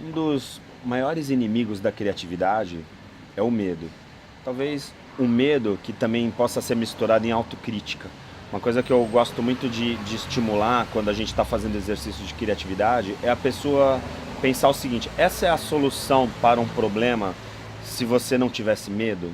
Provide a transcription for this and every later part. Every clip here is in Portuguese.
Um dos maiores inimigos da criatividade é o medo. Talvez um medo que também possa ser misturado em autocrítica. Uma coisa que eu gosto muito de estimular quando a gente está fazendo exercício de criatividade é a pessoa pensar o seguinte: essa é a solução para um problema se você não tivesse medo?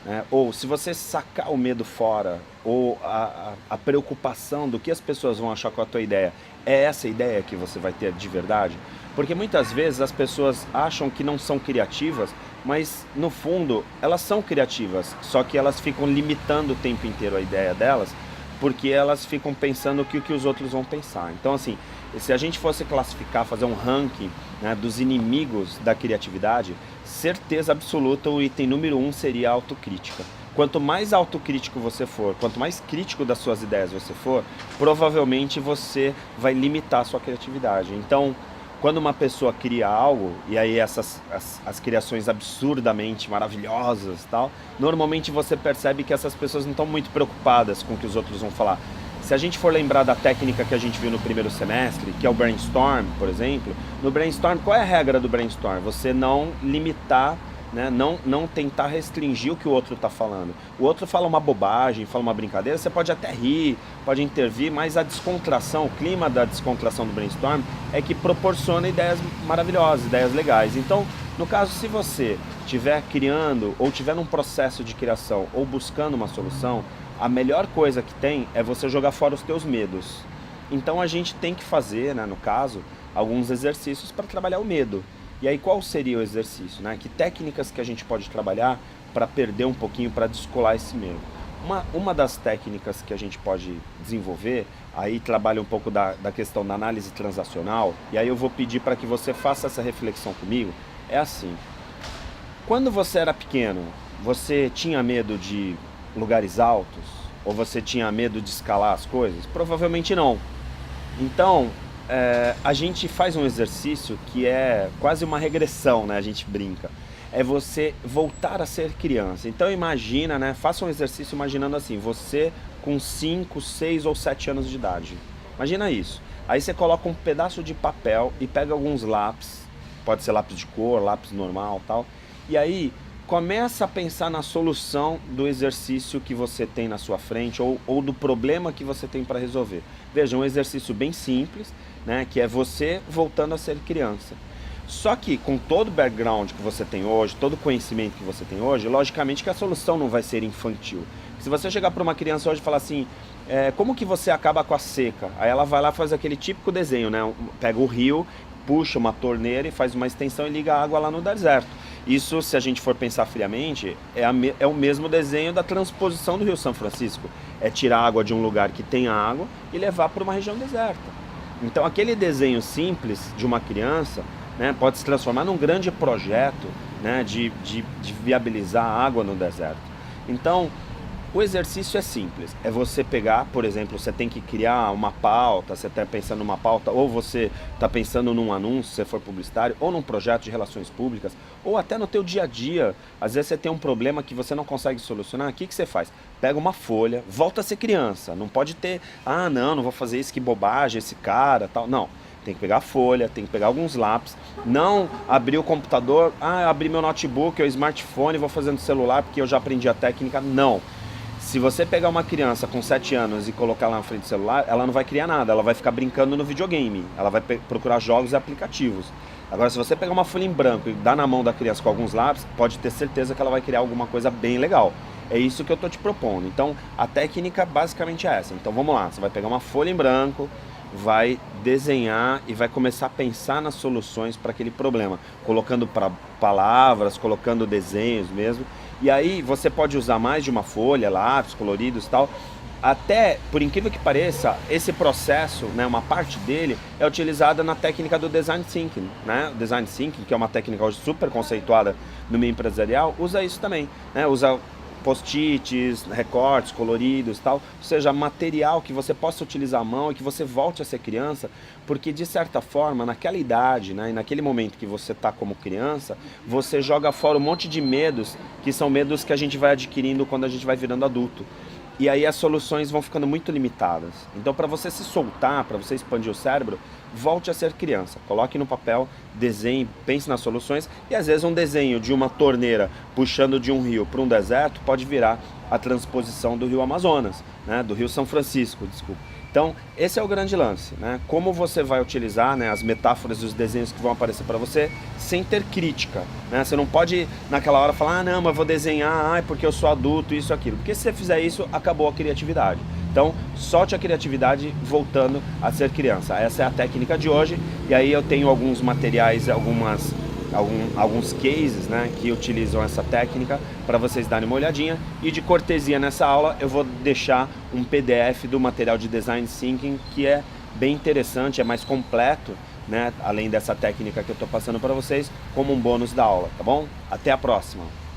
Né? Ou se você sacar o medo fora, ou a preocupação do que as pessoas vão achar com a tua ideia, é essa ideia que você vai ter de verdade? Porque muitas vezes as pessoas acham que não são criativas, mas no fundo elas são criativas, só que elas ficam limitando o tempo inteiro a ideia delas, porque elas ficam pensando o que os outros vão pensar. Então, assim, se a gente fosse classificar, fazer um ranking, né, dos inimigos da criatividade, certeza absoluta o item número um seria a autocrítica. Quanto mais autocrítico você for, quanto mais crítico das suas ideias você for, provavelmente você vai limitar a sua criatividade. Então, quando uma pessoa cria algo, e aí as criações absurdamente maravilhosas e tal, normalmente você percebe que essas pessoas não estão muito preocupadas com o que os outros vão falar. Se a gente for lembrar da técnica que a gente viu no primeiro semestre, que é o brainstorm, por exemplo, no brainstorm, qual é a regra do brainstorm? Você não limitar, né? Não tentar restringir o que o outro está falando. O outro fala uma bobagem, fala uma brincadeira, você pode até rir, pode intervir, mas a descontração, o clima da descontração do brainstorm é que proporciona ideias maravilhosas, ideias legais. Então, no caso, se você estiver criando ou estiver num processo de criação ou buscando uma solução, a melhor coisa que tem é você jogar fora os teus medos. Então a gente tem que fazer, né, no caso, alguns exercícios para trabalhar o medo. E aí qual seria o exercício, né? Que técnicas que a gente pode trabalhar para perder um pouquinho, para descolar esse medo? Uma das técnicas que a gente pode desenvolver, aí trabalha um pouco da questão da análise transacional, e aí eu vou pedir para que você faça essa reflexão comigo, é assim: quando você era pequeno, você tinha medo de lugares altos? Ou você tinha medo de escalar as coisas? Provavelmente não. Então, a gente faz um exercício que é quase uma regressão, né? A gente brinca. É você voltar a ser criança. Então imagina, né? Faça um exercício imaginando assim, você com 5, 6 ou 7 anos de idade. Imagina isso. Aí você coloca um pedaço de papel e pega alguns lápis, pode ser lápis de cor, lápis normal, tal. E aí começa a pensar na solução do exercício que você tem na sua frente, ou do problema que você tem para resolver. Veja, um exercício bem simples, né, que é você voltando a ser criança. Só que com todo o background que você tem hoje, todo o conhecimento que você tem hoje, logicamente que a solução não vai ser infantil. Se você chegar para uma criança hoje e falar assim, como que você acaba com a seca? Aí ela vai lá e faz aquele típico desenho, né? Pega o rio, puxa uma torneira e faz uma extensão e liga a água lá no deserto. Isso, se a gente for pensar friamente, é o mesmo desenho da transposição do Rio São Francisco. É tirar água de um lugar que tem água e levar para uma região deserta. Então aquele desenho simples de uma criança, né, pode se transformar num grande projeto, né, de viabilizar a água no deserto. Então, o exercício é simples, é você pegar, por exemplo, você tem que criar uma pauta, você está pensando numa pauta, ou você está pensando num anúncio, se você for publicitário, ou num projeto de relações públicas, ou até no teu dia a dia. Às vezes você tem um problema que você não consegue solucionar, o que você faz? Pega uma folha, volta a ser criança, não pode ter, não vou fazer isso, que bobagem, esse cara, tal, não. Tem que pegar a folha, tem que pegar alguns lápis, não abrir o computador, abrir meu notebook ou smartphone, vou fazer no celular porque eu já aprendi a técnica, não. Se você pegar uma criança com 7 anos e colocar lá na frente do celular, ela não vai criar nada, ela vai ficar brincando no videogame, ela vai procurar jogos e aplicativos. Agora, se você pegar uma folha em branco e dar na mão da criança com alguns lápis, pode ter certeza que ela vai criar alguma coisa bem legal. É isso que eu estou te propondo. Então, a técnica basicamente é essa. Então, vamos lá, você vai pegar uma folha em branco, vai desenhar e vai começar a pensar nas soluções para aquele problema, colocando palavras, colocando desenhos mesmo. E aí você pode usar mais de uma folha, lápis, coloridos e tal. Até, por incrível que pareça, esse processo, né, uma parte dele é utilizada na técnica do Design Thinking, né? O Design Thinking, que é uma técnica hoje super conceituada no meio empresarial, usa isso também, né? Usa post-its, recortes coloridos e tal, ou seja, material que você possa utilizar à mão e que você volte a ser criança, porque de certa forma, naquela idade, né, e naquele momento que você está como criança, você joga fora um monte de medos, que são medos que a gente vai adquirindo quando a gente vai virando adulto. E aí as soluções vão ficando muito limitadas. Então, para você se soltar, para você expandir o cérebro, volte a ser criança. Coloque no papel, desenhe, pense nas soluções, e às vezes um desenho de uma torneira puxando de um rio para um deserto pode virar a transposição do rio Amazonas, né? Do rio São Francisco, desculpa. Então, esse é o grande lance, né? Como você vai utilizar, né, as metáforas e os desenhos que vão aparecer para você sem ter crítica, né? Você não pode naquela hora falar, ah, não, mas vou desenhar, porque eu sou adulto, isso, aquilo. Porque se você fizer isso, acabou a criatividade. Então, solte a criatividade voltando a ser criança. Essa é a técnica de hoje. E aí eu tenho alguns materiais, alguns cases, né, que utilizam essa técnica para vocês darem uma olhadinha. E de cortesia nessa aula eu vou deixar um PDF do material de Design Thinking que é bem interessante, é mais completo, né, além dessa técnica que eu estou passando para vocês, como um bônus da aula, tá bom? Até a próxima!